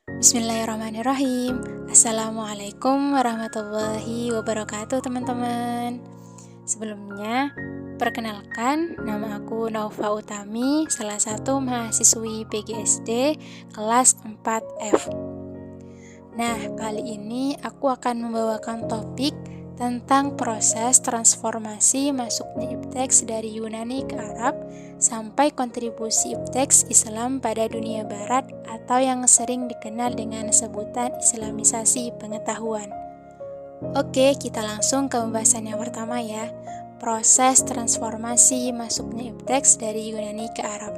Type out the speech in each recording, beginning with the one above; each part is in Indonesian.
Bismillahirrahmanirrahim. Assalamualaikum warahmatullahi wabarakatuh, teman-teman. Sebelumnya, perkenalkan, nama aku Naufa Utami, salah satu mahasiswi PGSD kelas 4F. Nah, kali ini aku akan membawakan topik tentang proses transformasi masuknya ipteks dari Yunani ke Arab sampai kontribusi ipteks Islam pada dunia barat atau yang sering dikenal dengan sebutan Islamisasi pengetahuan. Oke, kita langsung ke pembahasan yang pertama ya. Proses transformasi masuknya ipteks dari Yunani ke Arab.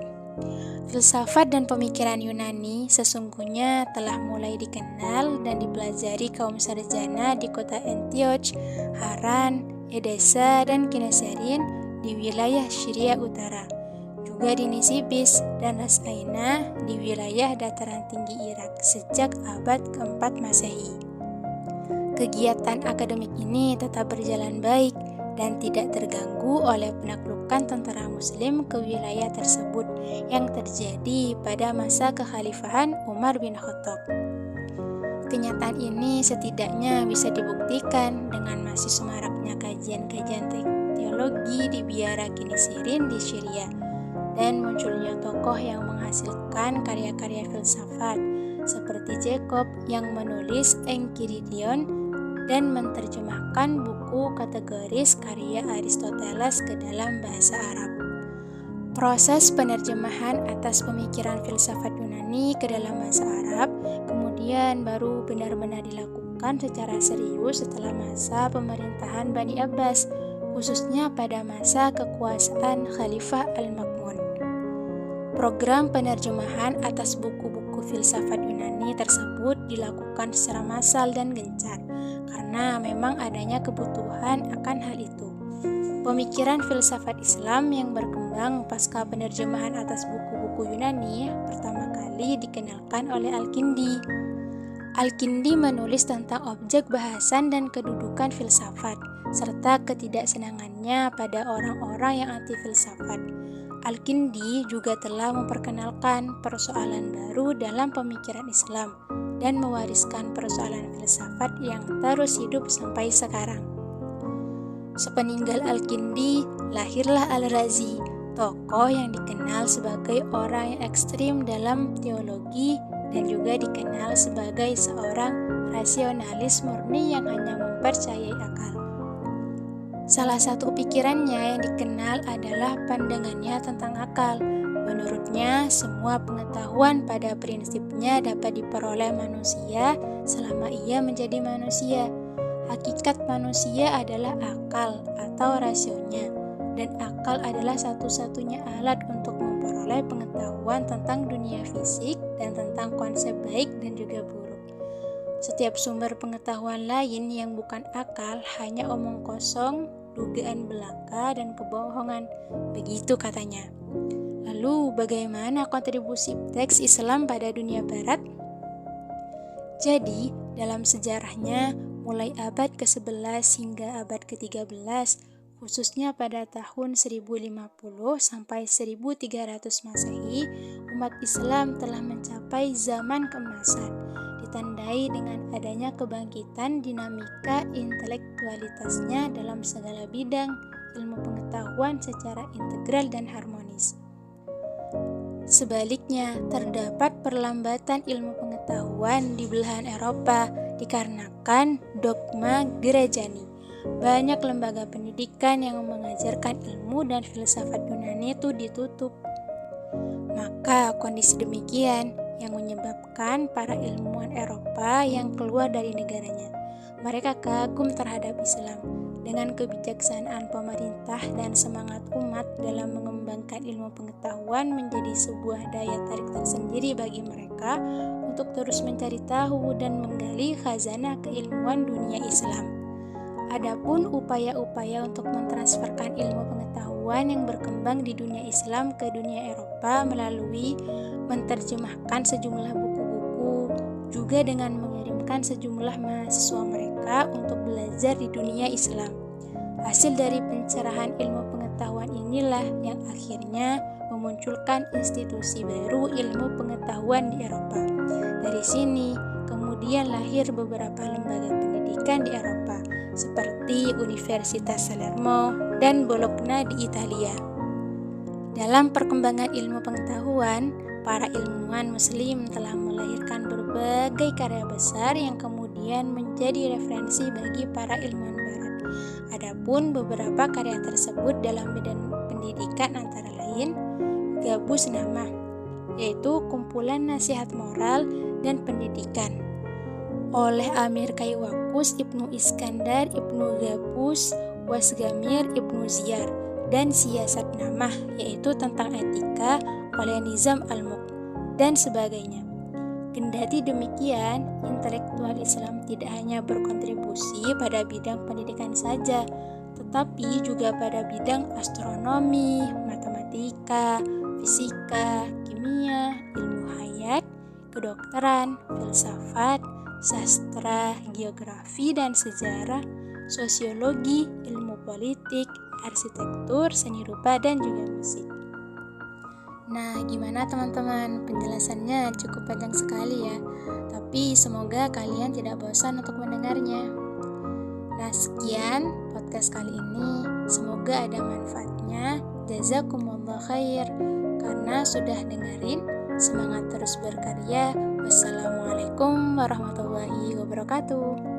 Filsafat dan pemikiran Yunani sesungguhnya telah mulai dikenal dan dipelajari kaum sarjana di kota Antioch, Haran, Edessa, dan Kineserin di wilayah Syria Utara, juga di Nisibis dan Ras Aina di wilayah dataran tinggi Irak sejak abad keempat Masehi. Kegiatan akademik ini tetap berjalan baik dan tidak terganggu oleh penaklukan tentara muslim ke wilayah tersebut yang terjadi pada masa kekhalifahan Umar bin Khattab. Kenyataan ini setidaknya bisa dibuktikan dengan masih semaraknya kajian-kajian teologi di biara Kinesirin di Syria dan munculnya tokoh yang menghasilkan karya-karya filsafat seperti Jacob yang menulis Enchiridion dan menerjemahkan buku kategoris karya Aristoteles ke dalam bahasa Arab. Proses penerjemahan atas pemikiran filsafat Yunani ke dalam bahasa Arab kemudian baru benar-benar dilakukan secara serius setelah masa pemerintahan Bani Abbas, khususnya pada masa kekuasaan Khalifah Al-Ma'mun. Program penerjemahan atas buku-buku filsafat Yunani tersebut dilakukan secara massal dan gencar karena memang adanya kebutuhan akan hal itu. Pemikiran filsafat Islam yang berkembang pasca penerjemahan atas buku-buku Yunani pertama kali dikenalkan oleh Al-Kindi. Al-Kindi menulis tentang objek bahasan dan kedudukan filsafat, serta ketidaksenangannya pada orang-orang yang anti filsafat. Al-Kindi juga telah memperkenalkan persoalan baru dalam pemikiran Islam dan mewariskan persoalan filsafat yang terus hidup sampai sekarang. Sepeninggal Al-Kindi, lahirlah Al-Razi, tokoh yang dikenal sebagai orang yang ekstrim dalam teologi dan juga dikenal sebagai seorang rasionalis murni yang hanya mempercayai akal. Salah satu pikirannya yang dikenal adalah pandangannya tentang akal. Menurutnya, semua pengetahuan pada prinsipnya dapat diperoleh manusia selama ia menjadi manusia. Hakikat manusia adalah akal atau rasionya, dan akal adalah satu-satunya alat untuk memperoleh pengetahuan tentang dunia fisik dan tentang konsep baik dan juga buruk. Setiap sumber pengetahuan lain yang bukan akal hanya omong kosong, dugaan belaka, dan kebohongan. Begitu katanya. Lalu, bagaimana kontribusi teks Islam pada dunia barat? Jadi, dalam sejarahnya, mulai abad ke-11 hingga abad ke-13, khususnya pada tahun 1050 sampai 1300 Masehi, umat Islam telah mencapai zaman keemasan, ditandai dengan adanya kebangkitan dinamika intelektualitasnya dalam segala bidang ilmu pengetahuan secara integral dan harmonis. Sebaliknya, terdapat perlambatan ilmu pengetahuan di belahan Eropa dikarenakan dogma gerejani. Banyak lembaga pendidikan yang mengajarkan ilmu dan filsafat Yunani itu ditutup. Maka kondisi demikian yang menyebabkan para ilmuwan Eropa yang keluar dari negaranya. Mereka kagum terhadap Islam. Dengan kebijaksanaan pemerintah dan semangat umat dalam mengembangkan ilmu pengetahuan menjadi sebuah daya tarik tersendiri bagi mereka untuk terus mencari tahu dan menggali khazanah keilmuan dunia Islam. Adapun upaya-upaya untuk mentransferkan ilmu pengetahuan yang berkembang di dunia Islam ke dunia Eropa melalui menerjemahkan sejumlah buku-buku, juga dengan mengirimkan sejumlah mahasiswa mereka untuk belajar di dunia Islam. Hasil dari pencerahan ilmu pengetahuan inilah yang akhirnya memunculkan institusi baru ilmu pengetahuan di Eropa. Dari sini, kemudian lahir beberapa lembaga pendidikan di Eropa, seperti Universitas Salerno dan Bologna di Italia. Dalam perkembangan ilmu pengetahuan, para ilmuwan Muslim telah melahirkan berbagai karya besar yang kemudian menjadi referensi bagi para ilmuwan Barat. Adapun beberapa karya tersebut dalam bidang pendidikan antara lain Gabus Nama, yaitu kumpulan nasihat moral dan pendidikan, oleh Amir Kaiwakus, Ibnu Iskandar, Ibnu Gabus, Wasgamir, Ibnu Ziyar, dan Siyasat Namah, yaitu tentang etika, oleh Nizam Al-Mulk, dan sebagainya. Kendati demikian, intelektual Islam tidak hanya berkontribusi pada bidang pendidikan saja, tetapi juga pada bidang astronomi, matematika, fisika, kimia, ilmu hayat, kedokteran, filsafat, sastra, geografi dan sejarah, sosiologi, ilmu politik, arsitektur, seni rupa, dan juga musik. Nah, gimana teman-teman? Penjelasannya cukup panjang sekali ya, tapi semoga kalian tidak bosan untuk mendengarnya. Nah, sekian podcast kali ini. Semoga ada manfaatnya. Jazakumullah khair karena sudah dengerin. Semangat terus berkarya. Wassalamualaikum warahmatullahi wabarakatuh.